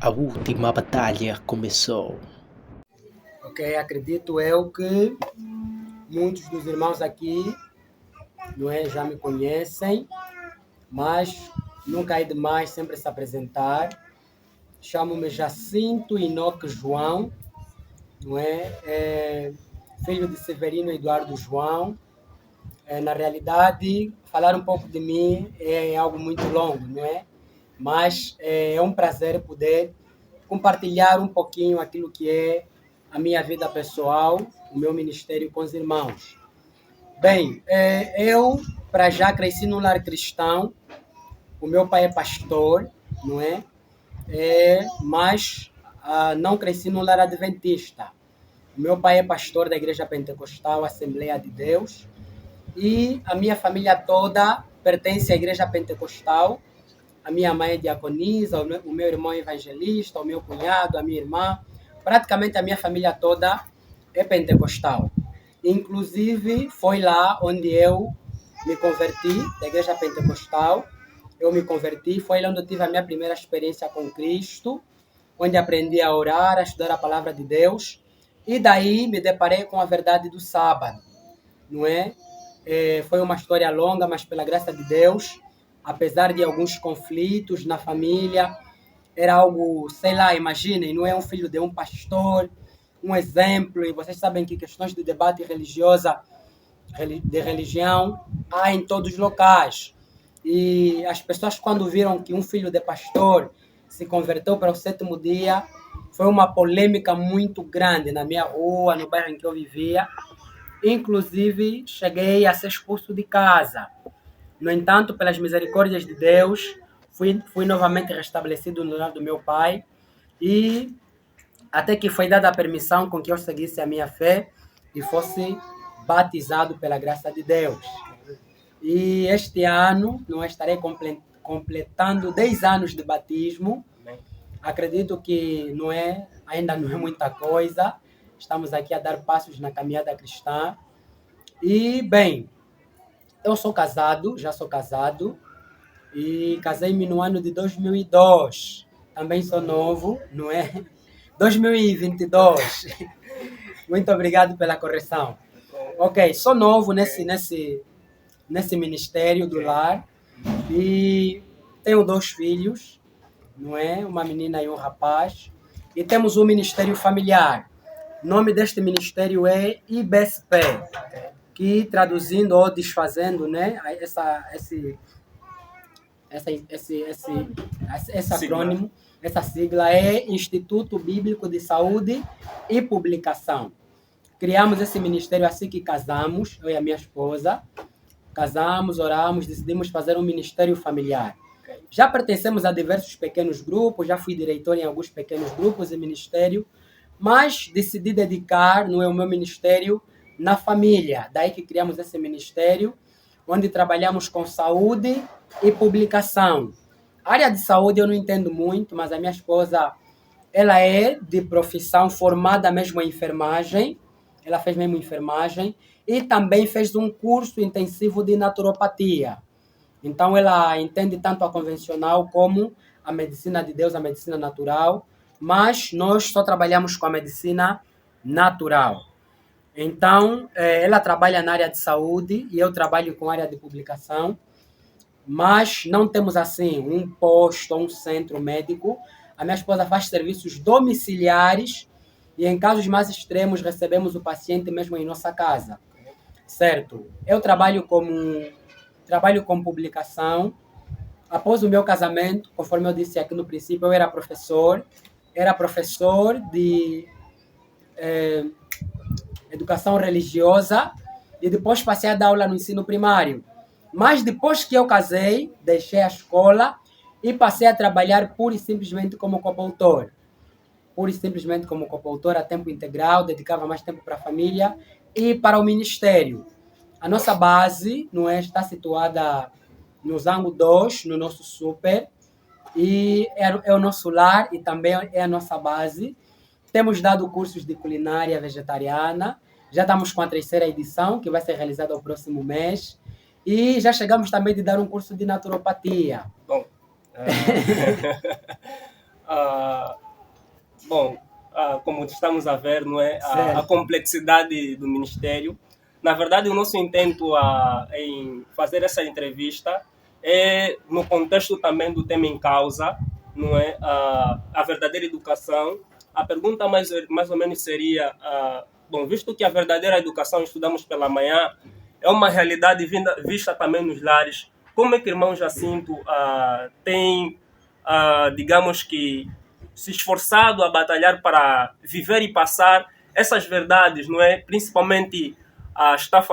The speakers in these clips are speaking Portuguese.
A última batalha começou. Ok, acredito eu que muitos dos irmãos aqui, não é, já me conhecem, mas nunca é demais sempre se apresentar. Chamo-me Jacinto Inoque João, não é? Filho de Severino Eduardo João. Na realidade, falar um pouco de mim é algo muito longo, não é? Mas é um prazer poder compartilhar um pouquinho aquilo que é a minha vida pessoal, o meu ministério com os irmãos. Bem, eu, para já, cresci num lar cristão. O meu pai é pastor, não é? Mas não cresci num lar adventista. O meu pai é pastor da Igreja Pentecostal, Assembleia de Deus, e a minha família toda pertence à Igreja Pentecostal. A minha mãe é diaconisa, o meu irmão é evangelista, o meu cunhado, a minha irmã. Praticamente a minha família toda é pentecostal. Inclusive, foi lá onde eu me converti, da Igreja Pentecostal. Eu me converti, foi lá onde eu tive a minha primeira experiência com Cristo, onde aprendi a orar, a estudar a palavra de Deus. E daí me deparei com a verdade do sábado, não é? Foi uma história longa, mas pela graça de Deus, apesar de alguns conflitos na família, era algo, sei lá, imaginem, não é um filho de um pastor, um exemplo, e vocês sabem que questões de debate religiosa, de religião, há em todos os locais. E as pessoas, quando viram que um filho de pastor se converteu para o sétimo dia, foi uma polêmica muito grande na minha rua, no bairro em que eu vivia. Inclusive, cheguei a ser expulso de casa. No entanto, pelas misericórdias de Deus, fui novamente restabelecido no lar do meu pai e até que foi dada a permissão com que eu seguisse a minha fé e fosse batizado pela graça de Deus. E este ano, não estarei completando 10 anos de batismo. Acredito que ainda não é muita coisa. Estamos aqui a dar passos na caminhada cristã. E, bem, eu sou casado, já sou casado, e casei-me no ano de 2002. Também sou novo, não é? 2022. Muito obrigado pela correção. Ok, sou novo nesse ministério do lar e tenho 2 filhos, não é? Uma menina e um rapaz. E temos um ministério familiar. O nome deste ministério é IBSP, que traduzindo ou desfazendo, né, esse acrônimo, essa sigla é Instituto Bíblico de Saúde e Publicação. Criamos esse ministério assim que casamos, eu e a minha esposa. Casamos, oramos, decidimos fazer um ministério familiar. Já pertencemos a diversos pequenos grupos, já fui diretor em alguns pequenos grupos e ministério, mas decidi dedicar o meu ministério na família. Daí que criamos esse ministério, onde trabalhamos com saúde e publicação. A área de saúde eu não entendo muito, mas a minha esposa, ela é de profissão formada mesmo em enfermagem, ela fez mesmo enfermagem, e também fez um curso intensivo de naturopatia. Então, ela entende tanto a convencional como a medicina de Deus, a medicina natural, mas nós só trabalhamos com a medicina natural. Então, ela trabalha na área de saúde e eu trabalho com a área de publicação, mas não temos, assim, um posto, um centro médico. A minha esposa faz serviços domiciliares e, em casos mais extremos, recebemos o paciente mesmo em nossa casa. Certo? Eu trabalho com publicação. Após o meu casamento, conforme eu disse aqui no princípio, eu era professor de educação religiosa e depois passei a dar aula no ensino primário. Mas depois que eu casei, deixei a escola e passei a trabalhar pura e simplesmente como coautor. Pura e simplesmente como coautor a tempo integral, dedicava mais tempo para a família e para o ministério. A nossa base está situada no Zango 2, no nosso super, e é o nosso lar e também é a nossa base. Temos dado cursos de culinária vegetariana, já estamos com a 3ª edição, que vai ser realizada no próximo mês, e já chegamos também de dar um curso de naturopatia. Bom, Ah, bom, como estamos a ver, não é, a Certo. complexidade do Ministério. Na verdade, o nosso intento em fazer essa entrevista é no contexto também do tema em causa, não é, a verdadeira educação. A pergunta mais ou menos seria, bom, visto que a verdadeira educação estudamos pela manhã, é uma realidade vista também nos lares, como é que o irmão Jacinto tem, digamos que, se esforçado a batalhar para viver e passar essas verdades, não é? Principalmente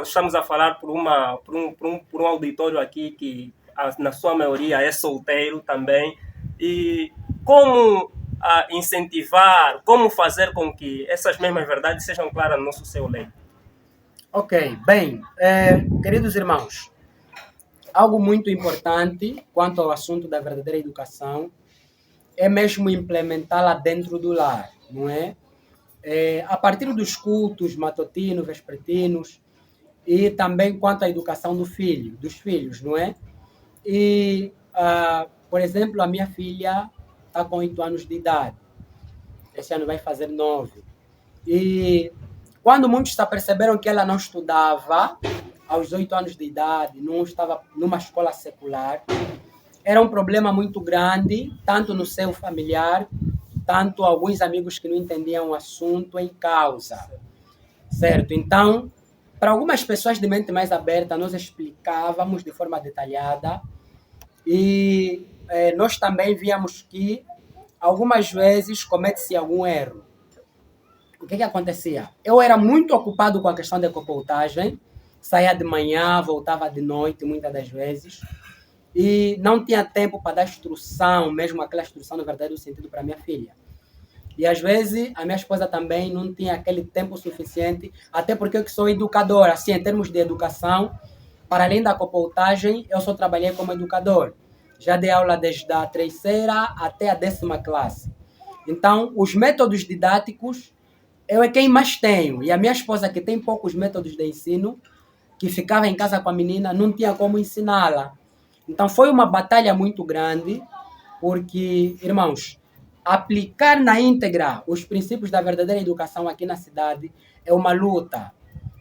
estamos a falar por um auditório aqui que na sua maioria é solteiro também, e como incentivar, como fazer com que essas mesmas verdades sejam claras no nosso seu leito. Ok, bem, queridos irmãos, algo muito importante quanto ao assunto da verdadeira educação é mesmo implementá-la dentro do lar, não é? A partir dos cultos matutinos, vespertinos, e também quanto à educação dos filhos, não é? E, por exemplo, a minha filha está com 8 anos de idade. Esse ano vai fazer 9. E quando muitos se aperceberam que ela não estudava, aos 8 anos de idade, não estava numa escola secular, era um problema muito grande, tanto no seu familiar, tanto alguns amigos que não entendiam o assunto em causa. Certo? Então, para algumas pessoas de mente mais aberta, nós explicávamos de forma detalhada e nós também víamos que algumas vezes comete-se algum erro. O que acontecia? Eu era muito ocupado com a questão da copoutagem, saía de manhã, voltava de noite muitas das vezes, e não tinha tempo para dar instrução, mesmo aquela instrução no verdadeiro sentido para minha filha. E às vezes a minha esposa também não tinha aquele tempo suficiente, até porque eu que sou educador, assim, em termos de educação, para além da copoutagem, eu só trabalhei como educador. Já dei aula desde a 3ª até a 10ª classe. Então, os métodos didáticos, eu é quem mais tenho. E a minha esposa, que tem poucos métodos de ensino, que ficava em casa com a menina, não tinha como ensiná-la. Então, foi uma batalha muito grande, porque, irmãos, aplicar na íntegra os princípios da verdadeira educação aqui na cidade é uma luta.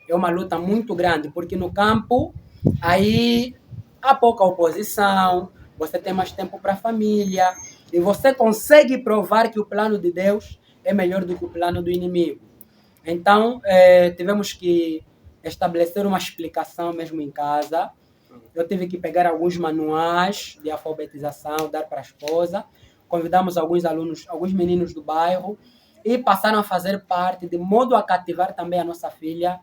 É uma luta muito grande, porque no campo, aí há pouca oposição, você tem mais tempo para a família, e você consegue provar que o plano de Deus é melhor do que o plano do inimigo. Então, tivemos que estabelecer uma explicação mesmo em casa. Eu tive que pegar alguns manuais de alfabetização, dar para a esposa. Convidamos alguns alunos, alguns meninos do bairro e passaram a fazer parte, de modo a cativar também a nossa filha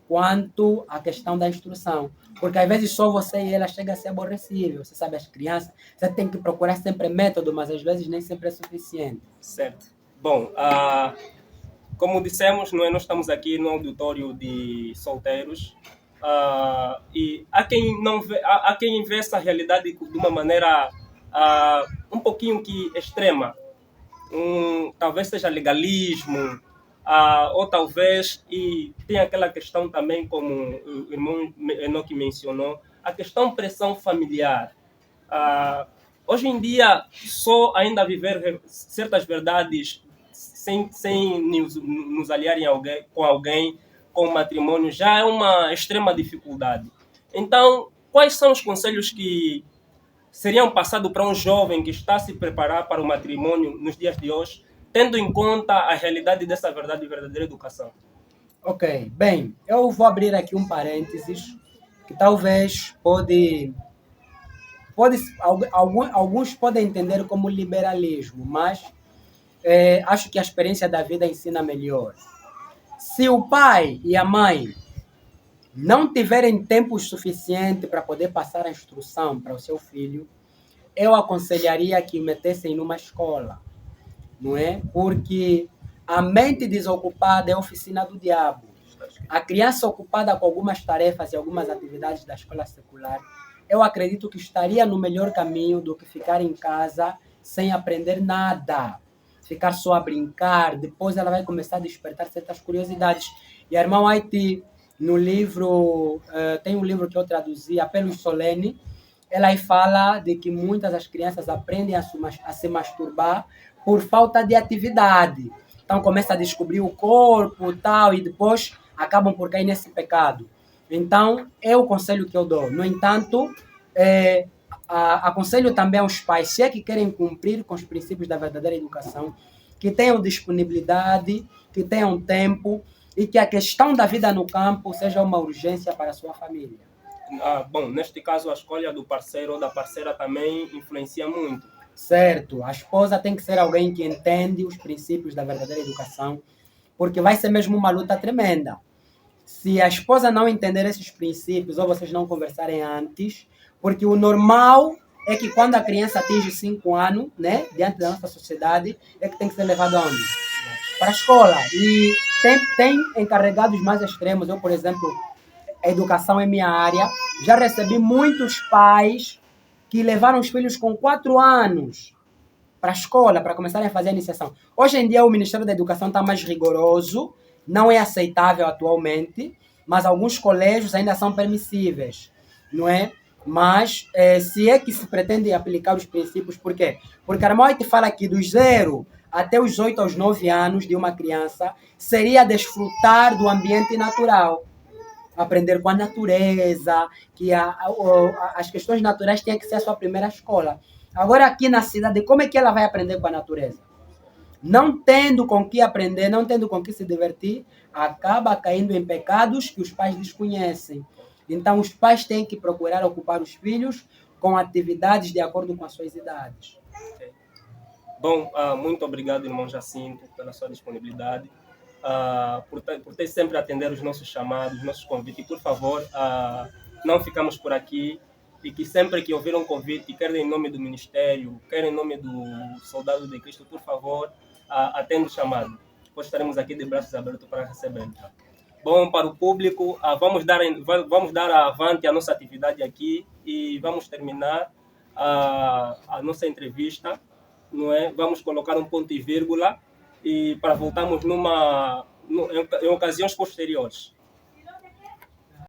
quanto à questão da instrução. Porque às vezes só você e ela chega a ser aborrecível. Você sabe, as crianças, você tem que procurar sempre método, mas às vezes nem sempre é suficiente. Certo. Bom, como dissemos, nós estamos aqui no auditório de solteiros, e há quem não vê, há quem vê essa realidade de uma maneira um pouquinho que extrema. Talvez seja legalismo, ou talvez, e tem aquela questão também, como o irmão Enoque mencionou, a questão pressão familiar. Hoje em dia, só ainda viver certas verdades sem nos aliar com alguém, com o matrimônio, já é uma extrema dificuldade. Então, quais são os conselhos que seriam passados para um jovem que está a se preparar para o matrimônio nos dias de hoje, tendo em conta a realidade dessa verdade e verdadeira educação? Ok, bem, eu vou abrir aqui um parênteses que talvez alguns podem entender como liberalismo, mas acho que a experiência da vida ensina melhor. Se o pai e a mãe não tiverem tempo suficiente para poder passar a instrução para o seu filho, eu aconselharia que o metessem numa escola, não é? Porque a mente desocupada é a oficina do diabo. A criança ocupada com algumas tarefas e algumas atividades da escola secular, eu acredito que estaria no melhor caminho do que ficar em casa sem aprender nada. Ficar só a brincar, depois ela vai começar a despertar certas curiosidades. E a irmã Haiti, no livro, tem um livro que eu traduzi, Apelos Solene, ela aí fala de que muitas das crianças aprendem a se masturbar por falta de atividade. Então começa a descobrir o corpo tal, e depois acabam por cair nesse pecado. Então, é o conselho que eu dou. No entanto, aconselho também aos pais, se é que querem cumprir com os princípios da verdadeira educação, que tenham disponibilidade, que tenham tempo e que a questão da vida no campo seja uma urgência para a sua família. Bom, neste caso, a escolha do parceiro ou da parceira também influencia muito. Certo, a esposa tem que ser alguém que entende os princípios da verdadeira educação, porque vai ser mesmo uma luta tremenda. Se a esposa não entender esses princípios ou vocês não conversarem antes, porque o normal é que quando a criança atinge 5 anos, né, diante da nossa sociedade, é que tem que ser levado aonde? Para a escola. E tem encarregados mais extremos. Eu, por exemplo, a educação é minha área. Já recebi muitos pais que levaram os filhos com 4 anos para a escola, para começarem a fazer a iniciação. Hoje em dia, o Ministério da Educação está mais rigoroso, não é aceitável atualmente, mas alguns colégios ainda são permissíveis, não é? Mas se é que se pretende aplicar os princípios, por quê? Porque Armoite fala que dos 0 até os 8 aos 9 anos de uma criança seria desfrutar do ambiente natural. Aprender com a natureza, que as questões naturais têm que ser a sua primeira escola. Agora, aqui na cidade, como é que ela vai aprender com a natureza? Não tendo com que aprender, não tendo com que se divertir, acaba caindo em pecados que os pais desconhecem. Então, os pais têm que procurar ocupar os filhos com atividades de acordo com as suas idades. Bom, muito obrigado, irmão Jacinto, pela sua disponibilidade. Por ter sempre atender os nossos chamados, os nossos convites. E, por favor, não ficamos por aqui. E que sempre que ouvir um convite, quer em nome do Ministério, quer em nome do Soldado de Cristo, por favor, atenda o chamado. Pois estaremos aqui de braços abertos para receber. Bom, para o público, vamos dar avante a nossa atividade aqui e vamos terminar a nossa entrevista. Não é? Vamos colocar um ponto e vírgula e para voltarmos em ocasiões posteriores.